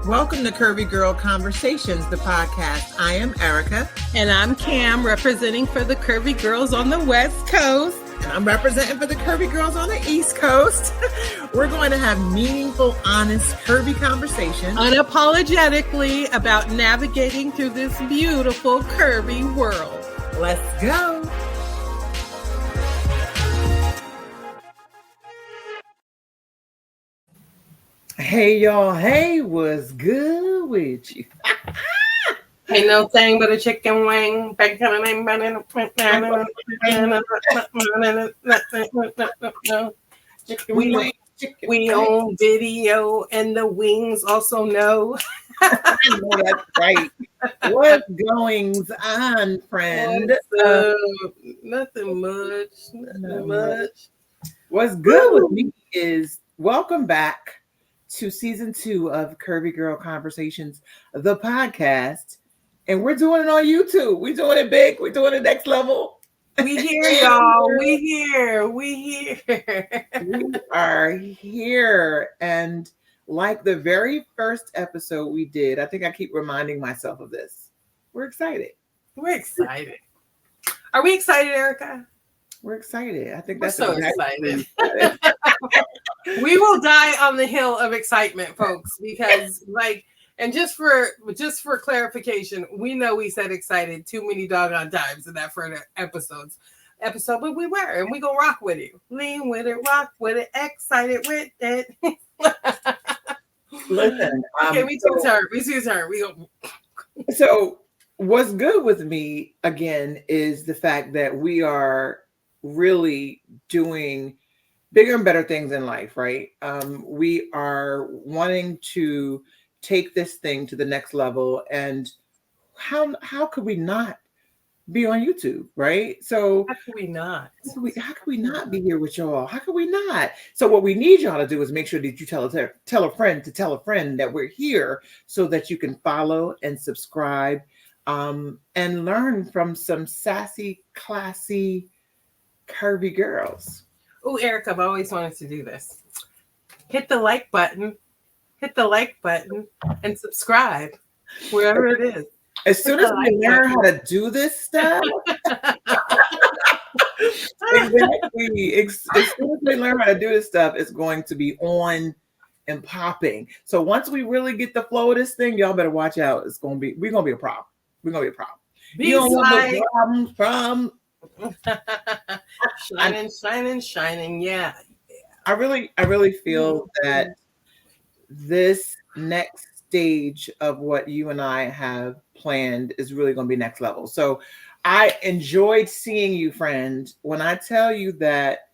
Welcome to Curvy Girl Conversations, the podcast. I am Erika. And I'm Kam, representing for the Curvy Girls on the West Coast. And I'm representing for the Curvy Girls on the East Coast. We're going to have meaningful, honest, curvy conversations. Unapologetically about navigating through this beautiful, curvy world. Let's go. Hey, y'all. Hey, what's good with you? Ain't no thing but a chicken wing. We own video, and the wings also know. I know that's right. What's goings on, friend? Nothing much. What's good with me is welcome back to season 2 of Curvy Girl Conversations, the podcast. And we're doing it on YouTube. We're doing it big. We're doing it next level. We here, y'all. We here. We are here. And like the very first episode we did, I think I keep reminding myself of this. We're excited. Are we excited, Erika? We're excited. I think we're that's so excited. We will die on the hill of excitement, folks, because and just for clarification, we know we said excited too many doggone times in that first episode, but we were, and we gonna rock with it. Lean with it, rock with it, excited with it. Listen, okay, we took turn. We go. So what's good with me again is the fact that we are really doing bigger and better things in life, right? We are wanting to take this thing to the next level, and how could we not be on YouTube, right? So how could we not? How could we not be here with y'all? How could we not? So what we need y'all to do is make sure that you tell a friend to tell a friend that we're here, so that you can follow and subscribe, and learn from some sassy, classy, curvy girls. Oh, Erika, I've always wanted to do this. Hit the like button, and subscribe wherever it is. As soon as we learn how to do this stuff, exactly. As soon as we learn how to do this stuff, it's going to be on and popping. So once we really get the flow of this thing, y'all better watch out. We're gonna be a problem. We're gonna be a problem. You don't want no problems from shining. Yeah. I really feel that this next stage of what you and I have planned is really going to be next level. So I enjoyed seeing you, friend. When I tell you that,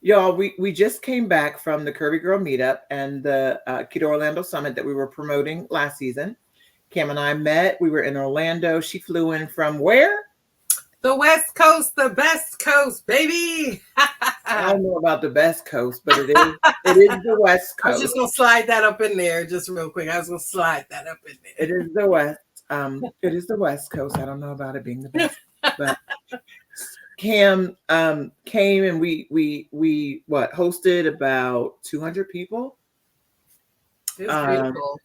y'all, we just came back from the Curvy Girl meetup and the Keto Orlando Summit that we were promoting last season. Kam and I met. We were in Orlando. She flew in from where? The West Coast, the best coast, baby. I don't know about the best coast, but it is the West Coast. I was just gonna slide that up in there, just real quick. It is the West. It is the West Coast. I don't know about it being the best, but Kam came and we hosted about 200 people. It was beautiful.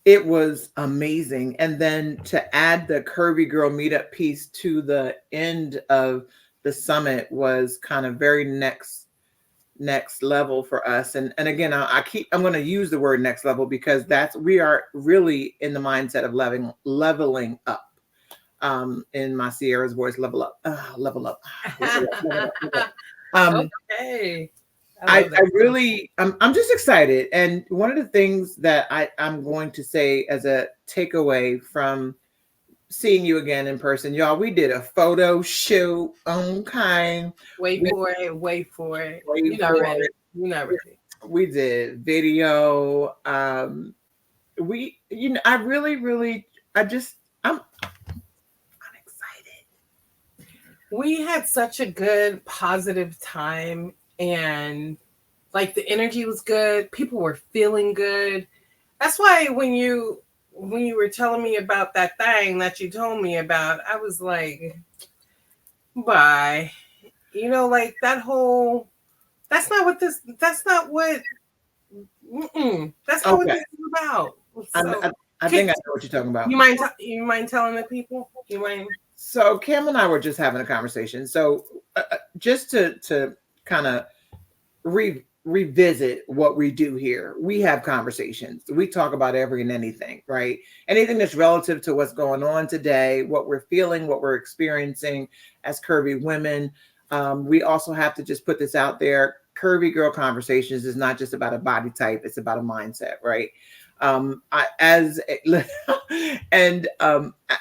It was amazing. And then to add the Curvy Girl meetup piece to the end of the summit was kind of very next level for us. And again, I'm going to use the word next level because we are really in the mindset of leveling up. In my Sierra's voice, level up. Okay. I'm just excited. And one of the things that I'm going to say as a takeaway from seeing you again in person, y'all, we did a photo shoot. Okay. Wait for it. You're not ready. We did video. I'm excited. We had such a good, positive time, and the energy was good. People were feeling good. That's why when you were telling me about that thing that you told me about, I was like, bye. That whole, that's not what this is about. I, So, I, I think I know what you're talking about. you mind telling the people? You mind? So Cam and I were just having a conversation. So just to kind of revisit what we do here. We have conversations. We talk about every and anything, right? Anything that's relative to what's going on today, what we're feeling, what we're experiencing as curvy women. We also have to just put this out there. Curvy Girl Conversations is not just about a body type; it's about a mindset, right? As and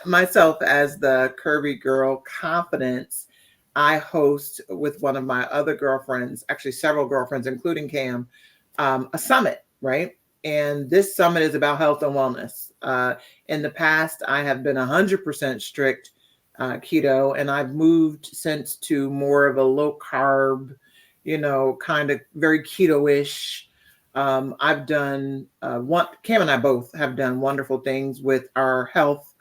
myself as the Curvy Girl Confidence, I host with one of my other girlfriends, actually several girlfriends, including Cam, a summit, right? And this summit is about health and wellness. In the past, I have been 100% strict keto, and I've moved since to more of a low carb, kind of very keto-ish. I've done Cam and I both have done wonderful things with our health,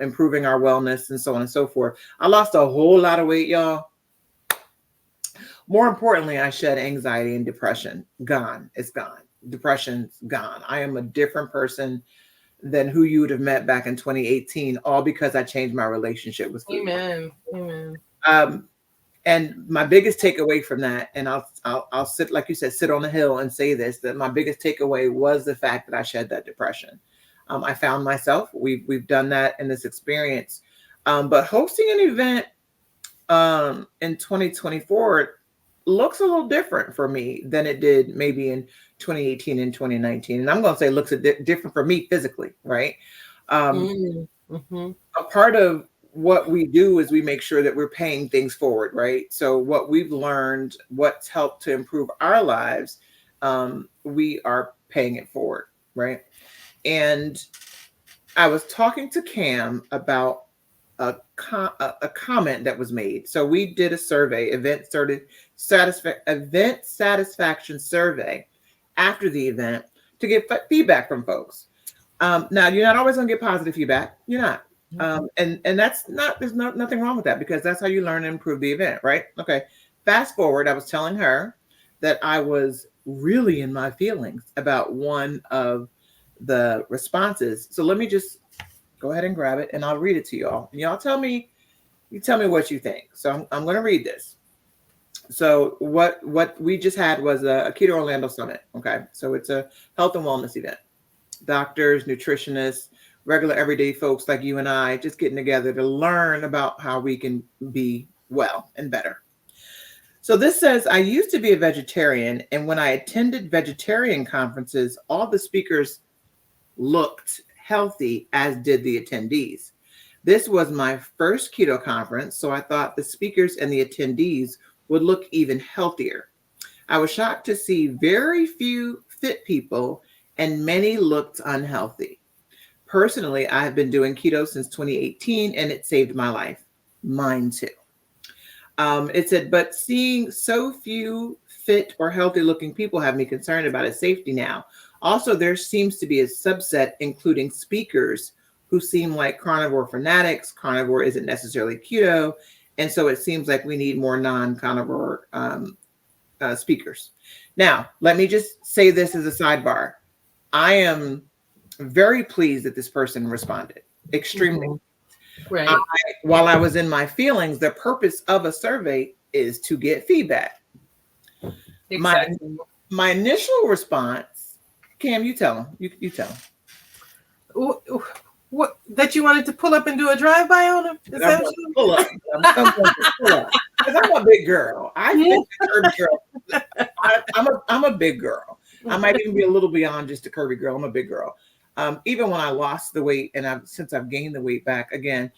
improving our wellness, and so on and so forth. I lost a whole lot of weight, y'all. More importantly, I shed anxiety and depression. Gone. It's gone. Depression's gone. I am a different person than who you would have met back in 2018, all because I changed my relationship with food. Amen. Amen. And my biggest takeaway from that, and I'll sit, like you said, sit on the hill and say this, that my biggest takeaway was the fact that I shed that depression. I found myself. We've done that in this experience. But hosting an event in 2024 looks a little different for me than it did maybe in 2018 and 2019. And I'm going to say looks different for me physically, right? Mm-hmm. A part of what we do is we make sure that we're paying things forward, right? So what we've learned, what's helped to improve our lives, we are paying it forward, right? And I was talking to Cam about a comment that was made. So we did a survey, event satisfaction survey after the event to get feedback from folks. Now you're not always going to get positive feedback. You're not. And that's not, there's nothing wrong with that, because that's how you learn and improve the event, right? Okay. Fast forward, I was telling her that I was really in my feelings about one of the responses. So let me just go ahead and grab it and I'll read it to y'all. And y'all tell me what you think. So I'm going to read this. So what we just had was a Keto Orlando Summit. Okay. So it's a health and wellness event. Doctors, nutritionists, regular everyday folks like you and I just getting together to learn about how we can be well and better. So this says, I used to be a vegetarian, and when I attended vegetarian conferences, all the speakers looked healthy, as did the attendees. This was my first keto conference, so I thought the speakers and the attendees would look even healthier. I was shocked to see very few fit people, and many looked unhealthy. Personally, I have been doing keto since 2018, and it saved my life. Mine too. It said, but seeing so few fit or healthy looking people have me concerned about its safety now. Also, there seems to be a subset, including speakers, who seem like carnivore fanatics. Carnivore isn't necessarily keto. And so it seems like we need more non-carnivore speakers. Now, let me just say this as a sidebar. I am very pleased that this person responded. Extremely. Mm-hmm. Right. While I was in my feelings, the purpose of a survey is to get feedback. Exactly. My initial response, Cam, you tell him. You tell him. What, that you wanted to pull up and do a drive-by on him? Is that what you pull up? I'm going to pull up. Because I'm a big girl. I think a curvy girl. I'm a big girl. I might even be a little beyond just a curvy girl. I'm a big girl. Even when I lost the weight, and since I've gained the weight back again,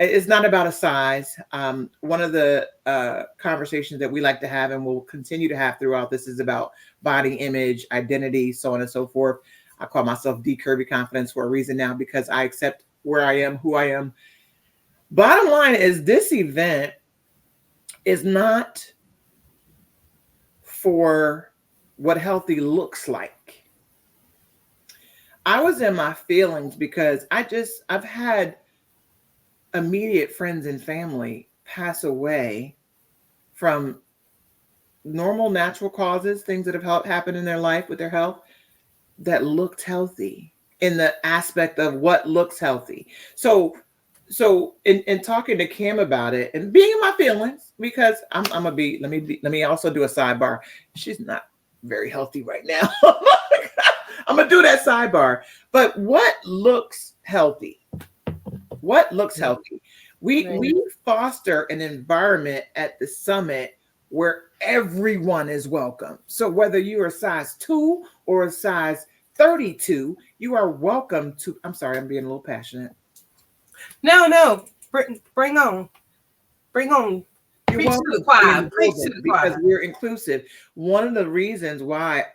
it's not about a size. One of the conversations that we like to have and will continue to have throughout this is about body image, identity, so on and so forth. I call myself the Curvy Confidence for a reason now, because I accept where I am, who I am. Bottom line is, this event is not for what healthy looks like. I was in my feelings because I've had immediate friends and family pass away from normal natural causes, things that have happened in their life with their health, that looked healthy. in the aspect of what looks healthy. So in talking to Kim about it and being in my feelings, because I'm gonna be, let me also do a sidebar. She's not very healthy right now. I'm gonna do that sidebar. But what looks healthy? What looks healthy? Right. We foster an environment at the summit where everyone is welcome. So whether you're a size 2 or a size 32, you are welcome to, I'm sorry, I'm being a little passionate. No, no. Bring on. Bring on. You're Preach to the welcome to be in choir. the Preach to building the because choir. we're inclusive. One of the reasons why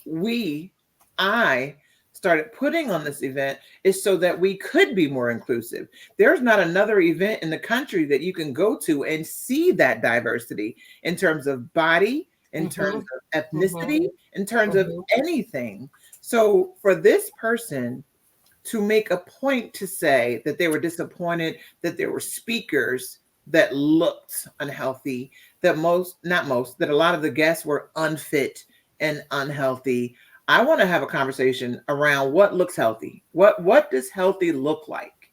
we, I started putting on this event is so that we could be more inclusive. There's not another event in the country that you can go to and see that diversity in terms of body, in terms Mhm. of Mhm. ethnicity, in terms of Mhm. anything. So for this person to make a point to say that they were disappointed that there were speakers that looked unhealthy, that most, not most, that a lot of the guests were unfit and unhealthy. I want to have a conversation around what looks healthy. What does healthy look like?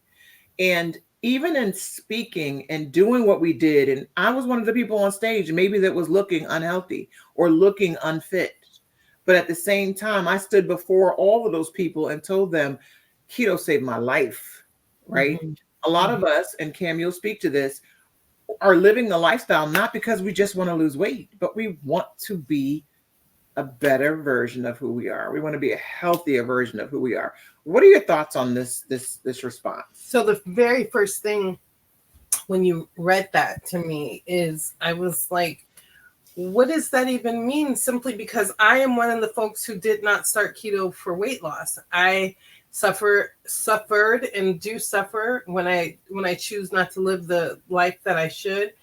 And even in speaking and doing what we did, and I was one of the people on stage maybe that was looking unhealthy or looking unfit. But at the same time, I stood before all of those people and told them, keto saved my life, right? Mhm. A lot of Mhm. us, and Cam, you'll speak to this, are living the lifestyle not because we just want to lose weight, but we want to be a better version of who we are. We want to be a healthier version of who we are. What are your thoughts on this response? So the very first thing when you read that to me is I was like, what does that even mean? Simply because I am one of the folks who did not start keto for weight loss. I suffered and do suffer when I choose not to live the life that I should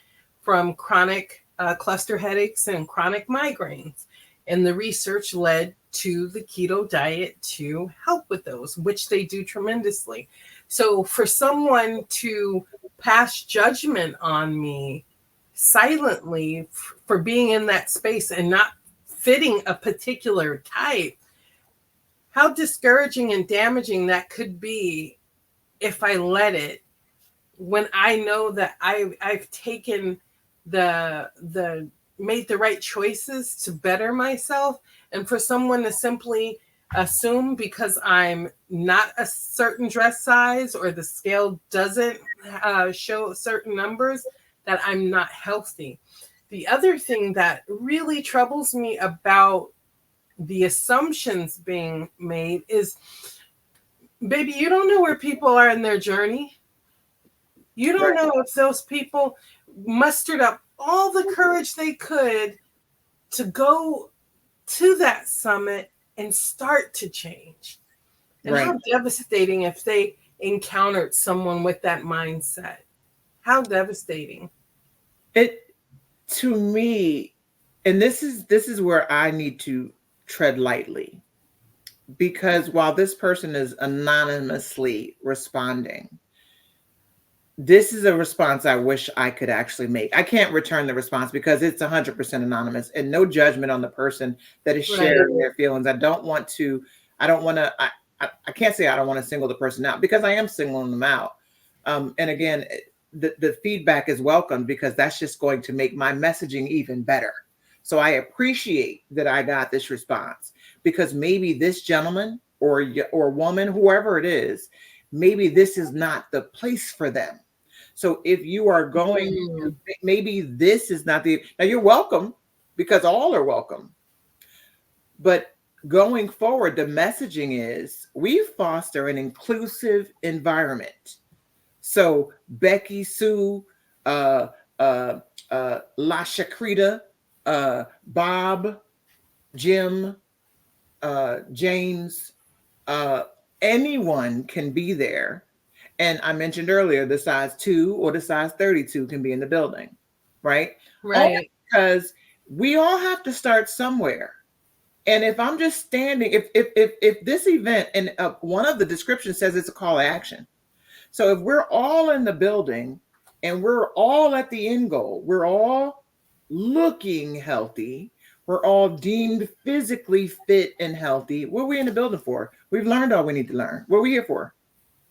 from chronic cluster headaches and chronic migraines. And the research led to the keto diet to help with those, which they do tremendously. So for someone to pass judgment on me silently for being in that space and not fitting a particular type, how discouraging and damaging that could be if I let it, when I know that I've taken the made the right choices to better myself, and for someone to simply assume because I'm not a certain dress size or the scale doesn't show certain numbers that I'm not healthy. The other thing that really troubles me about the assumptions being made is, baby, you don't know where people are in their journey. You don't Right. know if those people mustered up all the courage they could to go to that summit and start to change. And Right. how devastating if they encountered someone with that mindset. How devastating. It, to me, and this is where I need to tread lightly, because while this person is anonymously responding, this is a response I wish I could actually make. I can't return the response because it's 100% anonymous, and no judgment on the person that is Right. sharing their feelings. I don't want to, I can't say I don't want to single the person out because I am singling them out. And again, the feedback is welcome because that's just going to make my messaging even better. So I appreciate that I got this response because maybe this gentleman or woman, whoever it is, maybe this is not the place for them. So if you are going to, Mm. maybe this is not the, now you're welcome because all are welcome. But going forward, the messaging is we foster an inclusive environment. So Becky, Sue, uh, uh, La Shakrita, Bob, Jim, James, uh, anyone can be there. And I mentioned earlier the size 2 or the size 32 can be in the building, right? Only Right. because we all have to start somewhere. And if I'm just standing, if this event, and one of the descriptions says it's a call to action. So if we're all in the building and we're all at the end goal, we're all looking healthy, we're all deemed physically fit and healthy. What are we in the building for? We've learned all we need to learn. What are we here for?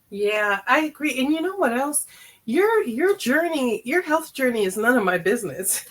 Yeah, I agree. And you know what else? Your journey, your health journey is none of my business.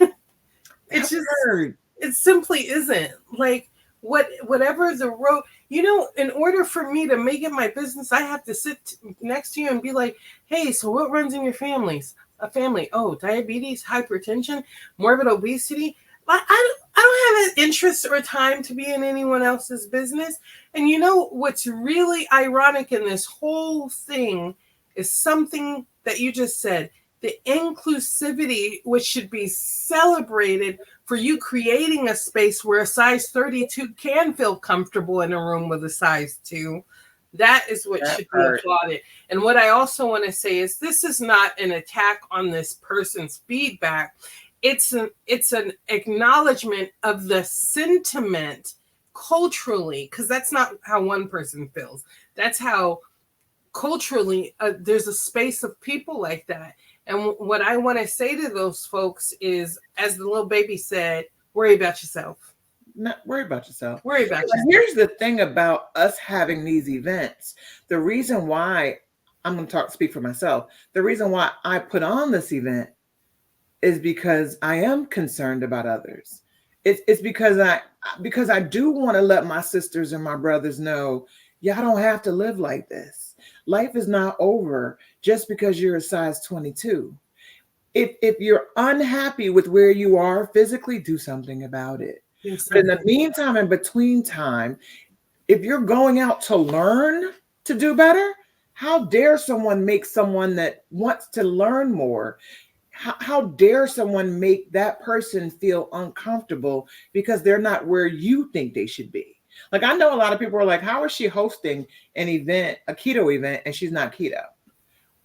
It's just Heard. it simply isn't. Like whatever the road, in order for me to make it my business, I have to sit next to you and be like, "Hey, so what runs in your families? A family? Oh, diabetes, hypertension, morbid obesity." I don't have an interest or time to be in anyone else's business. And you know what's really ironic in this whole thing is something that you just said, the inclusivity, which should be celebrated for you creating a space where a size 32 can feel comfortable in a room with a size 2. That is what That should be part. applauded. And what I also want to say is this is not an attack on this person's feedback. It's an acknowledgement of the sentiment culturally, because that's not how one person feels. That's how culturally there's a space of people like that. And what I want to say to those folks is, as the little baby said, worry about yourself. Not worry about yourself. Worry about yourself. Here's the thing about us having these events. The reason why I'm going to speak for myself. The reason why I put on this event is because I am concerned about others. It's because I do want to let my sisters and my brothers know, y'all don't have to live like this. Life is not over just because you're a size 22. If you're unhappy with where you are physically, do something about it. But in the meantime, in between time, if you're going out to learn to do better, how dare someone make someone that wants to learn more? How dare someone make that person feel uncomfortable because they're not where you think they should be? Like, I know a lot of people are like, how is she hosting an event, a keto event, and she's not keto?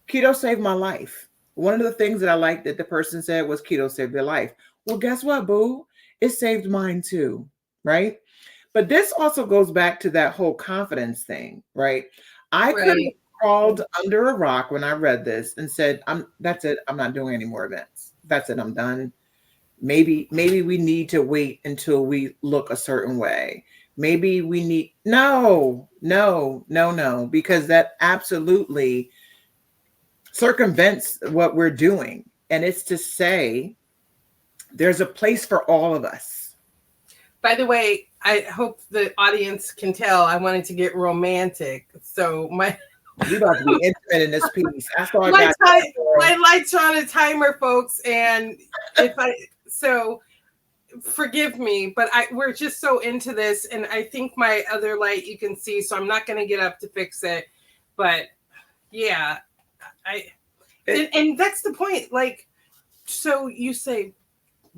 Keto saved my life. One of the things that I liked that the person said was keto saved their life. Well, guess what, boo? It saved mine too, right? But this also goes back to that whole confidence thing, right? I could have crawled under a rock when I read this and said, that's it. I'm not doing any more events. That's it. I'm done. Maybe we need to wait until we look a certain way. Maybe we need no, because that absolutely circumvents what we're doing. And it's to say there's a place for all of us. By the way, I hope the audience can tell I wanted to get romantic. So we about to be intimate in this piece. That's all I got. My lights are on a timer, folks. And so forgive me, but we're just so into this. And I think my other light you can see, so I'm not going to get up to fix it. But yeah, and that's the point. Like, so you say,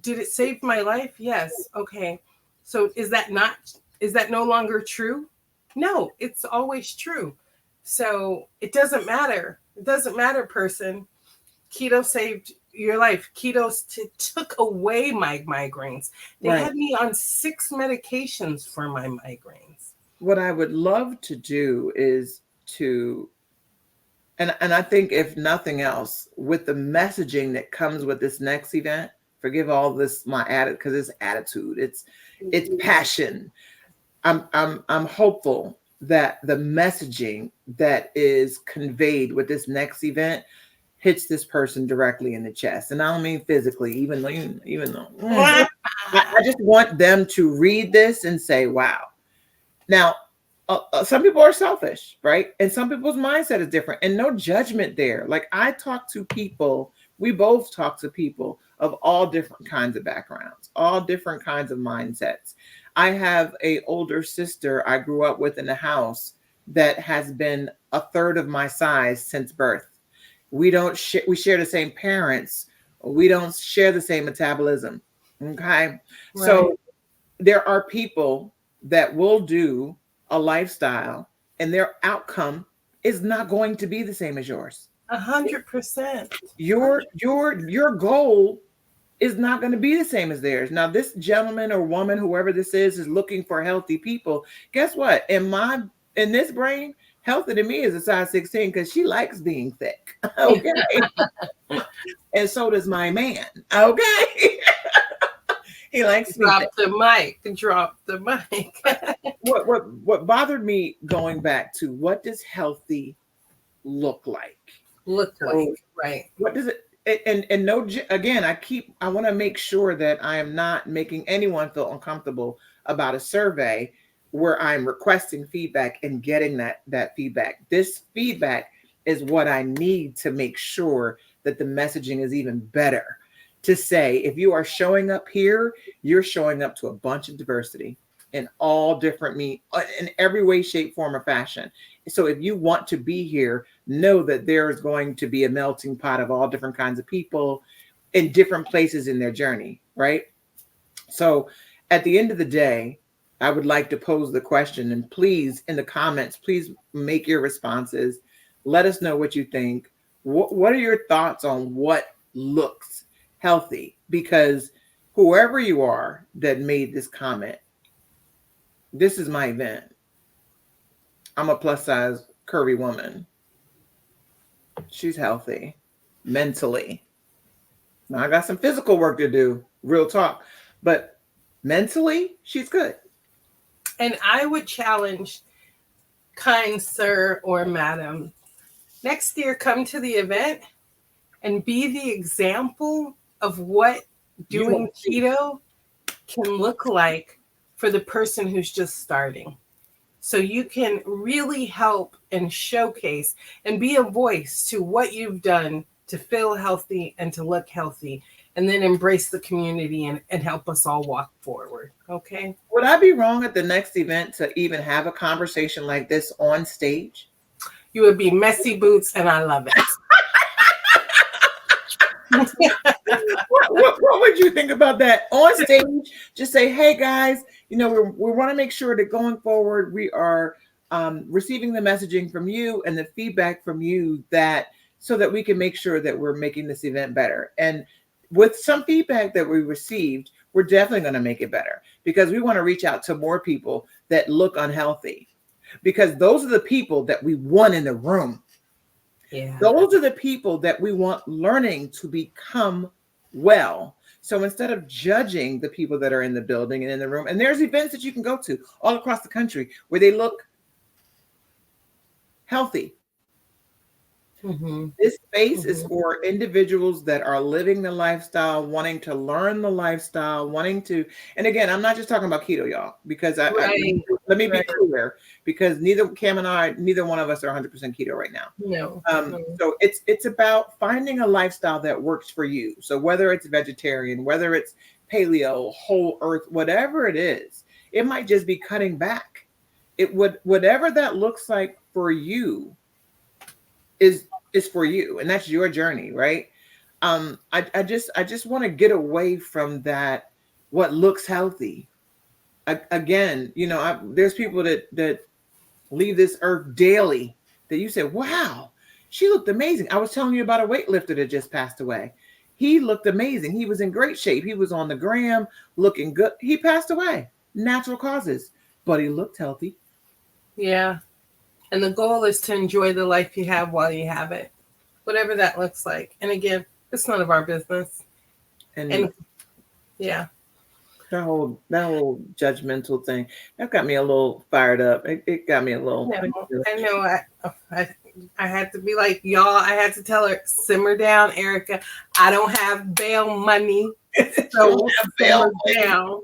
did it save my life? Yes. Okay. So is that no longer true? No, it's always true. So it doesn't matter. It doesn't matter, person. Keto saved your life. Keto took away my migraines. They had me on 6 medications for my migraines. What I would love to do is and I think if nothing else, with the messaging that comes with this next event, forgive all this because it's attitude, it's passion. I'm hopeful that the messaging that is conveyed with this next event hits this person directly in the chest. And I don't mean physically, even though I just want them to read this and say, wow. Now, some people are selfish, right? And some people's mindset is different, and no judgment there. Like, I talk to people, we both talk to people of all different kinds of backgrounds, all different kinds of mindsets. I have an older sister I grew up with in the house that has been a third of my size since birth. We share the same parents. We don't share the same metabolism. Okay. Right. So there are people that will do a lifestyle and their outcome is not going to be the same as yours. 100%. Your goal is not going to be the same as theirs. Now, this gentleman or woman, whoever this is looking for healthy people. Guess what? In this brain, healthy to me is a size 16 because she likes being thick. Okay. And so does my man. Okay. He likes me. Drop the mic. Drop the mic. What bothered me going back to what does healthy look like? Look like, So right. what does it and no again, I want to make sure that I am not making anyone feel uncomfortable about a survey where I'm requesting feedback and getting that feedback. This feedback is what I need to make sure that the messaging is even better. To say, if you are showing up here, you're showing up to a bunch of diversity in all different in every way, shape, form, or fashion. So if you want to be here, know that there is going to be a melting pot of all different kinds of people in different places in their journey, right? So at the end of the day, I would like to pose the question, and please, in the comments, please make your responses. Let us know what you think. What are your thoughts on what looks healthy? Because whoever you are that made this comment, this is my event. I'm a plus size curvy woman. She's healthy mentally. Now I got some physical work to do, real talk, but mentally, she's good. And I would challenge kind sir or madam, next year come to the event and be the example of what doing keto can look like for the person who's just starting. So you can really help and showcase and be a voice to what you've done to feel healthy and to look healthy, and then embrace the community and help us all walk forward. Okay. Would I be wrong at the next event to even have a conversation like this on stage? You would be messy boots, and I love it. What would you think about that on stage? Just say, hey guys, we want to make sure that going forward we are receiving the messaging from you and the feedback from you, that so that we can make sure that we're making this event better. And with some feedback that we received, we're definitely going to make it better, because we want to reach out to more people that look unhealthy, because those are the people that we want in the room. Yeah. Those are the people that we want learning to become well. So instead of judging the people that are in the building and in the room, and there's events that you can go to all across the country where they look healthy. Mm-hmm. This space is for individuals that are living the lifestyle, wanting to learn the lifestyle, wanting to, and again, I'm not just talking about keto, y'all, because let me be clear, because neither Kam and I, neither one of us are 100% keto right now. No. So it's about finding a lifestyle that works for you. So whether it's vegetarian, whether it's paleo, whole earth, whatever it is, it might just be cutting back. Whatever that looks like for you is for you, and that's your journey, right? I just want to get away from that. What looks healthy? Again, there's people that leave this earth daily that you say, wow, she looked amazing. I was telling you about a weightlifter that just passed away. He looked amazing. He was in great shape. He was on the gram looking good. He passed away, natural causes, but he looked healthy. Yeah. And the goal is to enjoy the life you have while you have it, whatever that looks like. And again, it's none of our business. And yeah. That whole judgmental thing, that got me a little fired up. It got me a little. I know. I had to be like, y'all, I had to tell her, simmer down, Erika. I don't have bail money. So simmer down.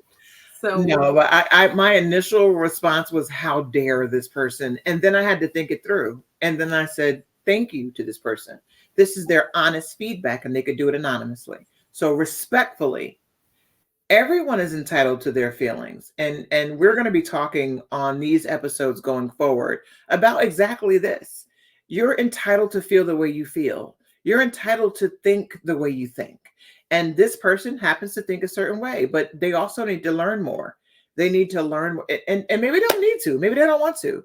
So no, but I my initial response was, how dare this person? And then I had to think it through. And then I said, thank you to this person. This is their honest feedback, and they could do it anonymously. So respectfully, everyone is entitled to their feelings. And we're going to be talking on these episodes going forward about exactly this. You're entitled to feel the way you feel. You're entitled to think the way you think. And this person happens to think a certain way, but they also need to learn more. They need to learn more, and maybe they don't need to. Maybe they don't want to.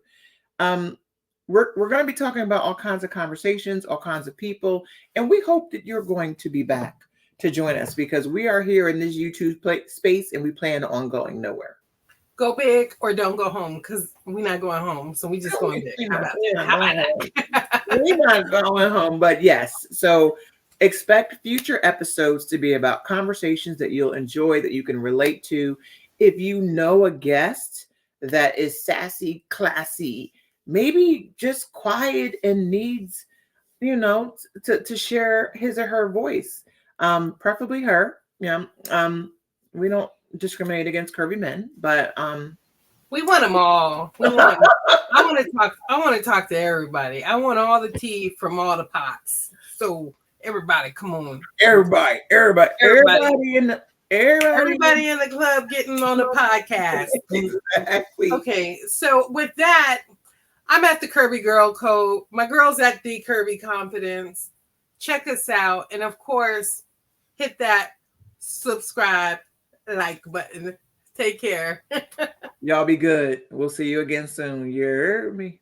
We're going to be talking about all kinds of conversations, all kinds of people, and we hope that you're going to be back to join us, because we are here in this YouTube space, and we plan on going nowhere. Go big or don't go home, because we're not going home. So we just going big. How about that? We're not going home, but yes. So Expect future episodes to be about conversations that you'll enjoy, that you can relate to. If you know a guest that is sassy, classy, maybe just quiet and needs, to share his or her voice, preferably her. Yeah. We don't discriminate against curvy men, but we want them all. We want. I want to talk. I want to talk to everybody. I want all the tea from all the pots. So everybody, come on. everybody in the Everybody in the club getting on the podcast. Exactly. Okay, so with that, I'm at the Curvy Girl Code. My girl's at the Curvy Confidence. Check us out. And of course, hit that subscribe, like button. Take care. Y'all be good. We'll see you again soon. You heard me.